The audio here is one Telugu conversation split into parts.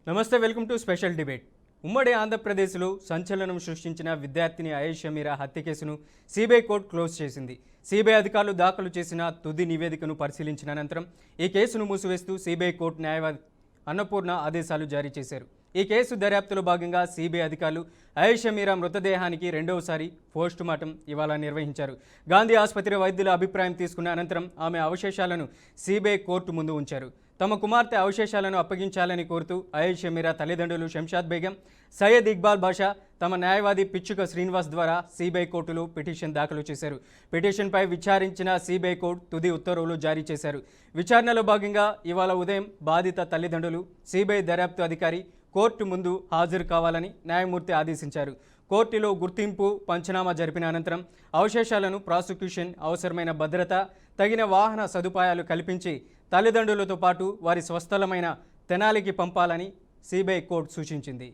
నమస్తే, వెల్కమ్ టు స్పెషల్ డిబేట్. ఉమ్మడి ఆంధ్రప్రదేశ్లో సంచలనం సృష్టించిన విద్యార్థిని ఆయేషా మీరా హత్య కేసును సిబిఐ కోర్టు క్లోజ్ చేసింది. సిబిఐ అధికారులు దాఖలు చేసిన తుది నివేదికను పరిశీలించిన అనంతరం ఈ కేసును మూసివేస్తూ సిబిఐ కోర్టు న్యాయవాది అన్నపూర్ణ ఆదేశాలు జారీ చేశారు. ఈ కేసు దర్యాప్తులో భాగంగా సిబిఐ అధికారులు ఆయేషా మీరా మృతదేహానికి రెండవసారి పోస్ట్ మార్టం ఇవాళ నిర్వహించారు. గాంధీ ఆసుపత్రి వైద్యుల అభిప్రాయం తీసుకున్న అనంతరం ఆమె అవశేషాలను సిబిఐ కోర్టు ముందు ఉంచారు. తమ కుమార్తె అవశేషాలను అప్పగించాలని కోరుతూ ఆయేషా మీరా తల్లిదండ్రులు శంషాద్ బేగం, సయ్యద్ ఇక్బాల్ బాషా తమ న్యాయవాది పిచ్చుక శ్రీనివాస్ ద్వారా సిబిఐ కోర్టులో పిటిషన్ దాఖలు చేశారు. పిటిషన్పై విచారించిన సిబిఐ కోర్టు తుది ఉత్తర్వులు జారీ చేశారు. విచారణలో భాగంగా ఇవాళ ఉదయం బాధిత తల్లిదండ్రులు సిబిఐ దర్యాప్తు అధికారి కోర్టు ముందు హాజరు కావాలని న్యాయమూర్తి ఆదేశించారు. కోర్టులో గుర్తింపు పంచనామా జరిపిన అనంతరం అవశేషాలను ప్రాసిక్యూషన్ అవసరమైన భద్రత, తగిన వాహన సదుపాయాలు కల్పించి తల్లిదండ్రులతో పాటు వారి స్వస్థలమైన తెనాలికి పంపాలని సిబిఐ కోర్టు సూచించింది.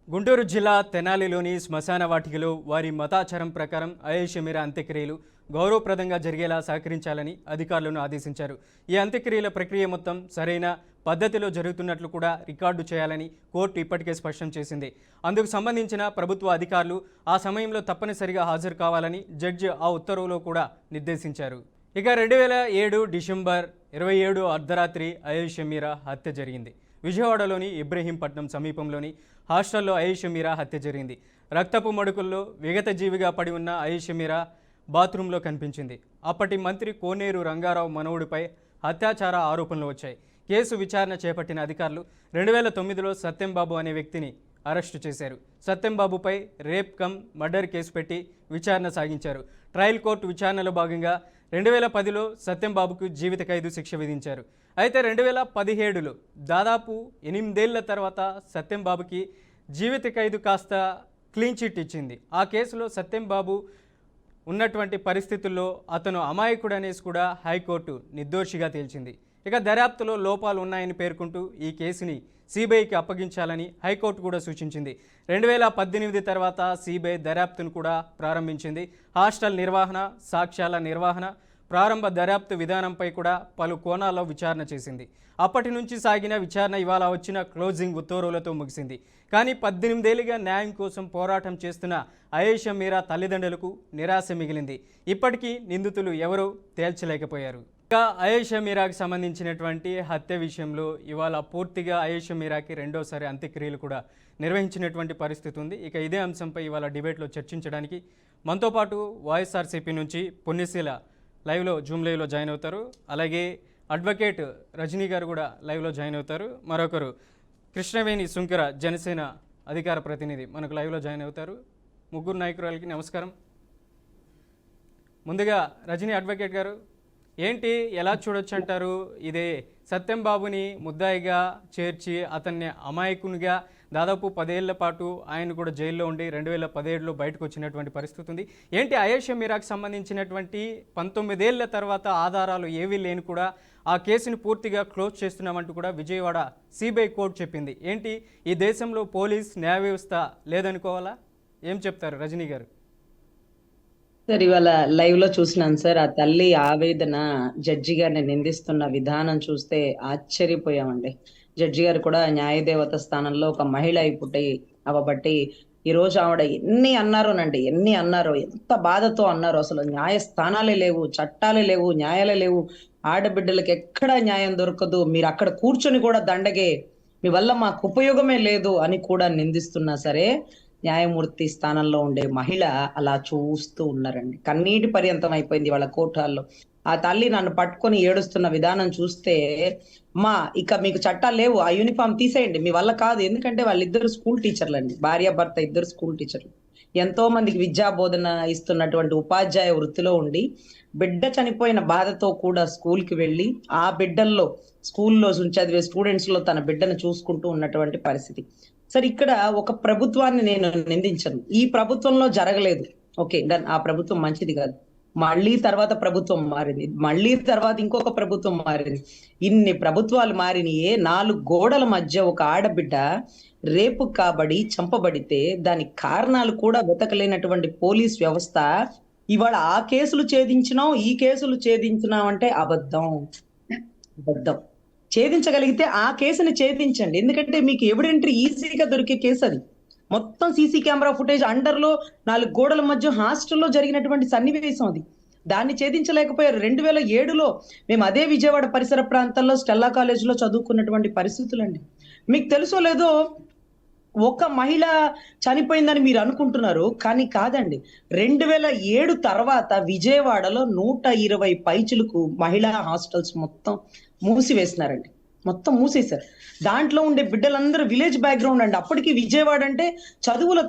గుంటూరు జిల్లా తెనాలిలోని శ్మశాన వాటికలో వారి మతాచారం ప్రకారం ఆయేషా మీరా అంత్యక్రియలు గౌరవప్రదంగా జరిగేలా సహకరించాలని అధికారులను ఆదేశించారు. ఈ అంత్యక్రియల ప్రక్రియ మొత్తం సరైన పద్ధతిలో జరుగుతున్నట్లు కూడా రికార్డు చేయాలని కోర్టు ఇప్పటికే స్పష్టం చేసింది. అందుకు సంబంధించిన ప్రభుత్వ అధికారులు ఆ సమయంలో తప్పనిసరిగా హాజరు కావాలని జడ్జి ఆ ఉత్తర్వులో కూడా నిర్దేశించారు. ఇక 2007 డిసెంబర్ 27 అర్ధరాత్రి ఆయేషా మీరా హత్య జరిగింది. విజయవాడలోని ఇబ్రహీంపట్నం సమీపంలోని హాస్టల్లో ఆయేషా మీరా హత్య జరిగింది. రక్తపు మడుకుల్లో విగతజీవిగా పడి ఉన్న ఆయేషా మీరా బాత్రూంలో కనిపించింది. అప్పటి మంత్రి కోనేరు రంగారావు మనవుడిపై అత్యాచార ఆరోపణలు వచ్చాయి. కేసు విచారణ చేపట్టిన అధికారులు 2009లో సత్యంబాబు అనే వ్యక్తిని అరెస్టు చేశారు. సత్యంబాబుపై రేప్ కమ్ మర్డర్ కేసు పెట్టి విచారణ సాగించారు. ట్రయల్ కోర్టు విచారణలో భాగంగా 2010లో సత్యంబాబుకు జీవిత ఖైదు శిక్ష విధించారు. అయితే 2017లో దాదాపు 8 ఏళ్ల తర్వాత సత్యంబాబుకి జీవిత ఖైదు కాస్త క్లీన్ చిట్ ఇచ్చింది. ఆ కేసులో సత్యంబాబు ఉన్నటువంటి పరిస్థితుల్లో అతను అమాయకుడనేసి కూడా హైకోర్టు నిర్దోషిగా తేల్చింది. ఇక దర్యాప్తులో లోపాలు ఉన్నాయని పేర్కొంటూ ఈ కేసుని సిబిఐకి అప్పగించాలని హైకోర్టు కూడా సూచించింది. 2018 తర్వాత సిబిఐ దర్యాప్తును కూడా ప్రారంభించింది. హాస్టల్ నిర్వహణ, సాక్ష్యాల నిర్వహణ, ప్రారంభ దర్యాప్తు విధానంపై కూడా పలు కోణాల్లో విచారణ చేసింది. అప్పటి నుంచి సాగిన విచారణ ఇవాళ వచ్చిన క్లోజింగ్ ఉత్తర్వులతో ముగిసింది. కానీ 18 ఏళ్లుగా న్యాయం కోసం పోరాటం చేస్తున్న ఆయేషా మీరా తల్లిదండ్రులకు నిరాశ మిగిలింది. ఇప్పటికీ నిందితులు ఎవరో తేల్చలేకపోయారు. ఇక ఆయేషా మీరాకి సంబంధించినటువంటి హత్య విషయంలో ఇవాళ పూర్తిగా ఆయేషా మీరాకి రెండోసారి అంత్యక్రియలు కూడా నిర్వహించినటువంటి పరిస్థితి ఉంది. ఇక ఇదే అంశంపై ఇవాళ డిబేట్లో చర్చించడానికి మనతో పాటు వైఎస్ఆర్సీపీ నుంచి పుణ్యశీల జూమ్ లైవ్లో జాయిన్ అవుతారు. అలాగే అడ్వకేట్ రజనీ గారు కూడా లైవ్లో జాయిన్ అవుతారు. మరొకరు కృష్ణవేణి సుంకర జనసేన అధికార ప్రతినిధి మనకు లైవ్లో జాయిన్ అవుతారు. ముగ్గురు నాయకురాలకి నమస్కారం. ముందుగా రజనీ అడ్వకేట్ గారు, ఏంటి ఎలా చూడొచ్చు అంటారు? ఇదే సత్యంబాబుని ముద్దాయిగా చేర్చి అతన్ని అమాయకునిగా దాదాపు 10 ఏళ్ల పాటు ఆయన కూడా జైల్లో ఉండి 2017లో బయటకు వచ్చినటువంటి పరిస్థితి ఉంది. ఏంటి ఆయేషా మీరాకి సంబంధించినటువంటి 19 ఏళ్ల తర్వాత ఆధారాలు ఏవీ లేని కూడా ఆ కేసుని పూర్తిగా క్లోజ్ చేస్తున్నామంటూ కూడా విజయవాడ సిబిఐ కోర్టు చెప్పింది. ఏంటి ఈ దేశంలో పోలీస్ న్యాయ వ్యవస్థ లేదనుకోవాలా? ఏం చెప్తారు రజనీ గారు? సార్, ఇవాళ లైవ్ లో చూసినాను సార్. ఆ తల్లి ఆవేదన, జడ్జి గారిని నిందిస్తున్న విధానం చూస్తే ఆశ్చర్యపోయామండి. జడ్జి గారు కూడా న్యాయదేవత స్థానంలో ఒక మహిళ అవ్వబట్టి ఈ రోజు ఆవిడ ఎన్ని అన్నారో, ఎంత బాధతో అన్నారో. అసలు న్యాయస్థానాలే లేవు, చట్టాలే లేవు, న్యాయాలే లేవు, ఆడబిడ్డలకి ఎక్కడ న్యాయం దొరకదు, మీరు అక్కడ కూర్చొని కూడా దండగే, మీ వల్ల మాకు ఉపయోగమే లేదు అని కూడా నిందిస్తున్నా సరే న్యాయమూర్తి స్థానంలో ఉండే మహిళ అలా చూస్తూ ఉన్నారండి. కన్నీటి పర్యంతం అయిపోయింది వాళ్ళ కోర్టుల్లో. ఆ తల్లి నన్ను పట్టుకొని ఏడుస్తున్న విధానం చూస్తే, ఇక మీకు చట్టాలు లేవు, ఆ యూనిఫామ్ తీసేయండి, మీ వల్ల కాదు. ఎందుకంటే వాళ్ళిద్దరు స్కూల్ టీచర్లు అండి, భార్యాభర్త ఇద్దరు స్కూల్ టీచర్లు. ఎంతో మందికి విద్యా బోధన ఇస్తున్నటువంటి ఉపాధ్యాయ వృత్తిలో ఉండి బిడ్డ చనిపోయిన బాధతో కూడా స్కూల్కి వెళ్ళి ఆ బిడ్డల్లో స్కూల్లో చదివే స్టూడెంట్స్ లో తన బిడ్డను చూసుకుంటూ ఉన్నటువంటి పరిస్థితి. సరే, ఇక్కడ ఒక ప్రభుత్వాన్ని నేను నిందించను, ఈ ప్రభుత్వంలో జరగలేదు, ఓకే, ఆ ప్రభుత్వం మంచిది కాదు. మళ్ళీ తర్వాత ప్రభుత్వం మారింది, మళ్ళీ తర్వాత ఇంకొక ప్రభుత్వం మారింది, ఇన్ని ప్రభుత్వాలు మారినాయే. 4 గోడల మధ్య ఒక ఆడబిడ్డ రేపు కాబడి చంపబడితే దానికి కారణాలు కూడా వెతకలేనటువంటి పోలీస్ వ్యవస్థ ఇవాళ ఆ కేసులు ఛేదించినాం, ఈ కేసులు ఛేదించినాం అంటే అబద్ధం. ఛేదించగలిగితే ఆ కేసుని ఛేదించండి. ఎందుకంటే మీకు ఎవిడెంటరీ ఈజీగా దొరికే కేసు అది. మొత్తం సీసీ కెమెరా ఫుటేజ్ అండర్లో 4 గోడల మధ్య హాస్టల్లో జరిగినటువంటి సన్నివేశం అది. దాన్ని ఛేదించలేకపోయారు. 2007లో మేము అదే విజయవాడ పరిసర ప్రాంతాల్లో స్టెల్లా కాలేజీలో చదువుకున్నటువంటి పరిస్థితులండి. మీకు తెలుసో లేదో ఒక మహిళ చనిపోయిందని మీరు అనుకుంటున్నారు, కానీ కాదండి. 2007 తర్వాత విజయవాడలో 120 పైచులకు మహిళా హాస్టల్స్ మొత్తం మూసివేసినారండి. మొత్తం మూసేశారు. దాంట్లో ఉండే బిడ్డలందరూ విలేజ్ బ్యాక్గ్రౌండ్ అండి. అప్పటికి విజయవాడ అంటే చదువుల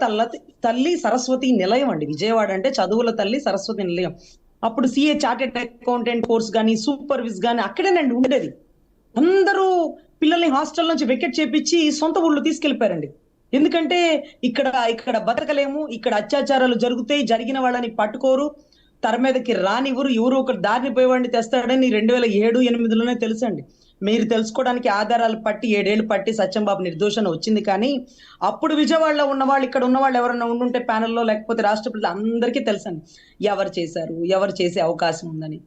తల్లి సరస్వతి నిలయం అండి. విజయవాడ అంటే చదువుల తల్లి సరస్వతి నిలయం. అప్పుడు సిఏ చార్టెడ్ అకౌంటెంట్ కోర్స్ కానీ సూపర్విజ్ కానీ అక్కడేనండి ఉండేది. అందరూ పిల్లల్ని హాస్టల్ నుంచి వెకెట్ చేపించి సొంత ఊళ్ళో తీసుకెళ్లిపోయారండి. ఎందుకంటే ఇక్కడ బతకలేము, ఇక్కడ అత్యాచారాలు జరుగుతాయి, జరిగిన వాళ్ళని పట్టుకోరు, తెర మీదకి రానివ్వరు, ఎవరు ఒకరు దారిని పోయేవాడిని తెస్తాడని 2007-8లోనే తెలుసండి. మీరు తెలుసుకోవడానికి ఆధారాలు పట్టి 7 ఏళ్ళు పట్టి సత్యంబాబు నిర్దోషణ వచ్చింది. కానీ అప్పుడు విజయవాడలో ఉన్నవాళ్ళు, ఇక్కడ ఉన్నవాళ్ళు ఎవరన్నా ఉండుంటే ప్యానెల్లో, లేకపోతే రాష్ట్ర ప్రజలు అందరికీ తెలుసండి ఎవరు చేశారు, ఎవరు చేసే అవకాశం ఉందని.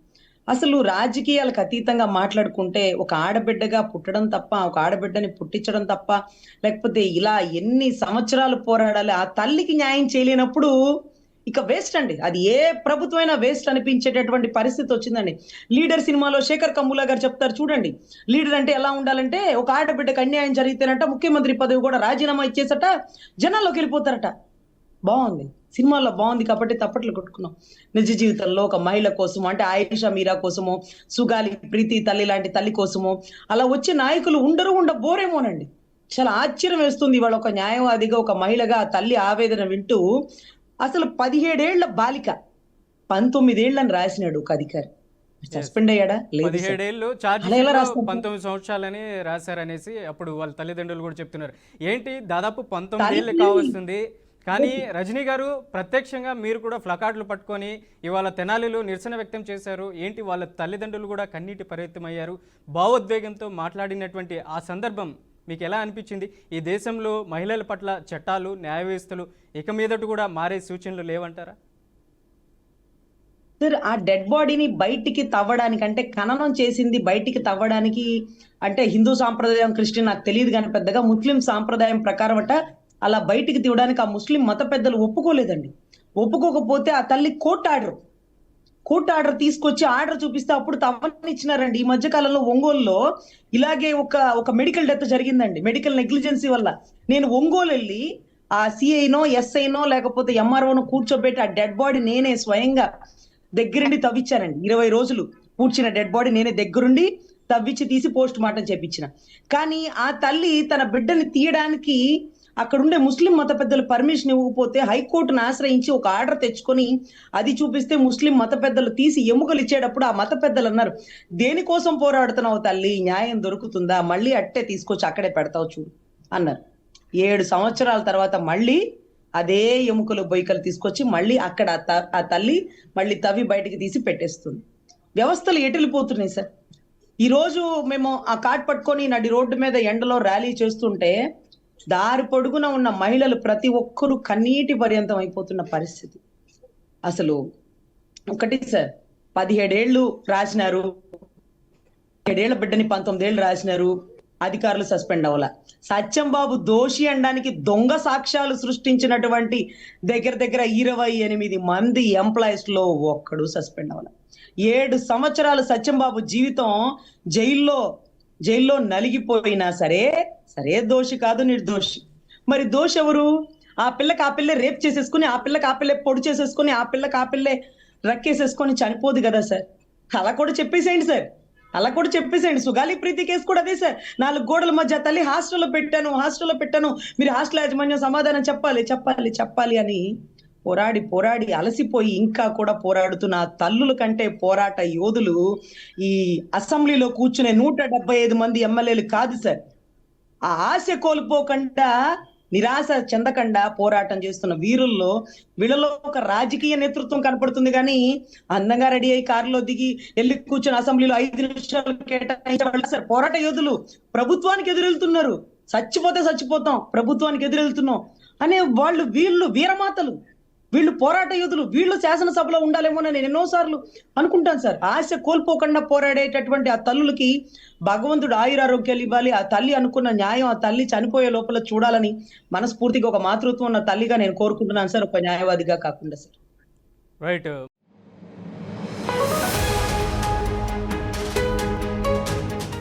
అసలు రాజకీయాలకు అతీతంగా మాట్లాడుకుంటే ఒక ఆడబిడ్డగా పుట్టడం తప్ప, ఒక ఆడబిడ్డని పుట్టించడం తప్ప, లేకపోతే ఇలా ఎన్ని సంవత్సరాలు పోరాడాలి, ఆ తల్లికి న్యాయం చేయలేనప్పుడు ఇక వేస్ట్ అండి. అది ఏ ప్రభుత్వమైనా వేస్ట్ అనిపించేటటువంటి పరిస్థితి వచ్చిందండి. లీడర్ సినిమాలో శేఖర్ కమ్ములా గారు చెప్తారు చూడండి, లీడర్ అంటే ఎలా ఉండాలంటే ఒక ఆడబిడ్డకు అన్యాయం జరిగితేనంట ముఖ్యమంత్రి పదవి కూడా రాజీనామా ఇచ్చేసట జనాల్లోకి వెళ్ళిపోతారట. బాగుంది, సినిమాల్లో బాగుంది కాబట్టి తప్పట్లు కొట్టుకున్నాం. నిజ జీవితంలో ఒక మహిళ కోసమో, అంటే ఆయిషా మీరా కోసమో, సుగాలి ప్రీతి తల్లి లాంటి తల్లి కోసమో అలా వచ్చే నాయకులు ఉండబోరేమోనండి. చాలా ఆశ్చర్యం వేస్తుంది. ఇవాళ ఒక న్యాయవాదిగా, ఒక మహిళగా ఆ తల్లి ఆవేదన వింటూ, అసలు 17 ఏళ్ల బాలిక 19 ఏళ్ళని రాసినాడు ఒక అధికారి. సస్పెండ్ అయ్యాడా? లేదు. 17 ఏళ్ళు ఛార్జ్ 19 సంవత్సరాలని రాశారనేసి అప్పుడు వాళ్ళ తల్లిదండ్రులు కూడా చెప్తున్నారు. ఏంటి దాదాపు 19 ఏళ్ళు కావస్తుంది. కానీ రజనీ గారు ప్రత్యక్షంగా మీరు కూడా ప్లకార్డులు పట్టుకొని ఇవాళ తెనాలిలో నిరసన వ్యక్తం చేశారు. ఏంటి వాళ్ళ తల్లిదండ్రులు కూడా కన్నీటి పరిమితమయ్యారు. భావోద్వేగంతో మాట్లాడినటువంటి ఆ సందర్భం మీకు ఎలా అనిపించింది? ఈ దేశంలో మహిళల పట్ల చట్టాలు, న్యాయ వ్యవస్థలు ఇక మీదట కూడా మారే సూచనలు లేవంటారా? సార్, ఆ డెడ్ బాడీని బయటికి తవ్వడానికి, అంటే ఖననం చేసింది బయటికి తవ్వడానికి, అంటే హిందూ సాంప్రదాయం, క్రిస్టియన్ నాకు తెలియదు కానీ పెద్దగా ముస్లిం సాంప్రదాయం ప్రకారం అలా బయటికి తీయడానికి ఆ ముస్లిం మత పెద్దలు ఒప్పుకోలేదండి. ఒప్పుకోకపోతే ఆ తల్లి కోర్టు ఆర్డర్ తీసుకొచ్చి ఆర్డర్ చూపిస్తే అప్పుడు తవ్వనిచ్చినారండి. ఈ మధ్య కాలంలో ఒంగోలులో ఇలాగే ఒక మెడికల్ డెత్ జరిగిందండి, మెడికల్ నెగ్లిజెన్సీ వల్ల. నేను ఒంగోలు వెళ్ళి ఆ సిఐనో, ఎస్ఐనో, లేకపోతే ఎంఆర్ఓనో కూర్చోబెట్టి ఆ డెడ్ బాడీ నేనే స్వయంగా దగ్గరుండి తవ్విచ్చానండి. 20 రోజులు పూడ్చిన డెడ్ బాడీ నేనే దగ్గరుండి తవ్విచ్చి తీసి పోస్ట్ మార్టం చేపించిన. కానీ ఆ తల్లి తన బిడ్డని తీయడానికి అక్కడుండే ముస్లిం మత పెద్దలు పర్మిషన్ ఇవ్వకపోతే హైకోర్టును ఆశ్రయించి ఒక ఆర్డర్ తెచ్చుకొని అది చూపిస్తే ముస్లిం మత పెద్దలు తీసి ఎముకలు ఇచ్చేటప్పుడు ఆ మత పెద్దలు అన్నారు, దేనికోసం పోరాడుతున్నావు తల్లి, న్యాయం దొరుకుతుందా, మళ్ళీ అట్టే తీసుకొచ్చి అక్కడే పెడతావు చూడు అన్నారు. 7 సంవత్సరాల తర్వాత మళ్ళీ అదే ఎముకలు బొయ్కలు తీసుకొచ్చి మళ్ళీ అక్కడ ఆ తల్లి మళ్ళీ తవ్వి బయటికి తీసి పెట్టేస్తుంది. వ్యవస్థలు ఎటులిపోతున్నాయి సార్. ఈ రోజు మేము ఆ కార్డ్ పట్టుకొని నడి రోడ్డు మీద ఎండలో ర్యాలీ చేస్తుంటే దారి పొడుగున ఉన్న మహిళలు ప్రతి ఒక్కరూ కన్నీటి పర్యంతం అయిపోతున్న పరిస్థితి. అసలు ఒకటి సార్, 17 ఏళ్ళు రాసినారు, 7 ఏళ్ల బిడ్డని 19 ఏళ్ళు రాసినారు, అధికారులు సస్పెండ్ అవ్వాల. సత్యంబాబు దోషి అనడానికి దొంగ సాక్ష్యాలు సృష్టించినటువంటి దగ్గర 28 మంది ఎంప్లాయీస్ లో ఒక్కడు సస్పెండ్ అవ్వాల. 7 సంవత్సరాలు సత్యంబాబు జీవితం జైల్లో నలిగిపోయినా సరే దోషి కాదు, నిర్దోషి. మరి దోషి ఎవరు? ఆ పిల్లే రేప్ చేసేసుకుని, ఆ పిల్లే పొడి చేసేసుకుని, ఆ పిల్లే రక్కేసేసుకొని చనిపోదు కదా సార్. అలా కూడా చెప్పేసేయండి సార్, అలా కూడా చెప్పేసేయండి. సుగాలి ప్రీతి కేసు కూడా అదే సార్. 4 గోడల మధ్య తల్లి హాస్టల్లో పెట్టాను, మీరు హాస్టల్ యాజమాన్యం సమాధానం చెప్పాలి అని పోరాడి అలసిపోయి ఇంకా కూడా పోరాడుతున్న తల్లుల కంటే పోరాట యోధులు ఈ అసెంబ్లీలో కూర్చునే 175 మంది ఎమ్మెల్యేలు కాదు సార్. ఆ ఆశ కోల్పోకుండా, నిరాశ చెందకుండా పోరాటం చేస్తున్న వీళ్ళలో ఒక రాజకీయ నేతృత్వం కనపడుతుంది. కానీ అందంగా రెడీ అయ్యి కారులో దిగి వెళ్ళి కూర్చొని అసెంబ్లీలో 5 నిమిషాలు కేటాయించబడాలి సార్. పోరాట యోధులు ప్రభుత్వానికి ఎదురెళ్తున్నారు. చచ్చిపోతాం, ప్రభుత్వానికి ఎదురెళ్తున్నాం అనే వీళ్ళు వీరమాతలు. వీళ్ళు పోరాట యోధులు, వీళ్ళు శాసనసభలో ఉండాలేమో అని నేను ఎన్నోసార్లు అనుకుంటాను సార్. ఆశ కోల్పోకుండా పోరాడేటటువంటి ఆ తల్లులకి భగవంతుడు ఆయురారోగ్యాలు ఇవ్వాలి. ఆ తల్లి అనుకున్న న్యాయం ఆ తల్లి చనిపోయే లోపల చూడాలని మనస్ఫూర్తిగా ఒక మాతృత్వం ఉన్న తల్లిగా నేను కోరుకుంటున్నాను సార్, ఒక న్యాయవాదిగా కాకుండా సార్. రైట్.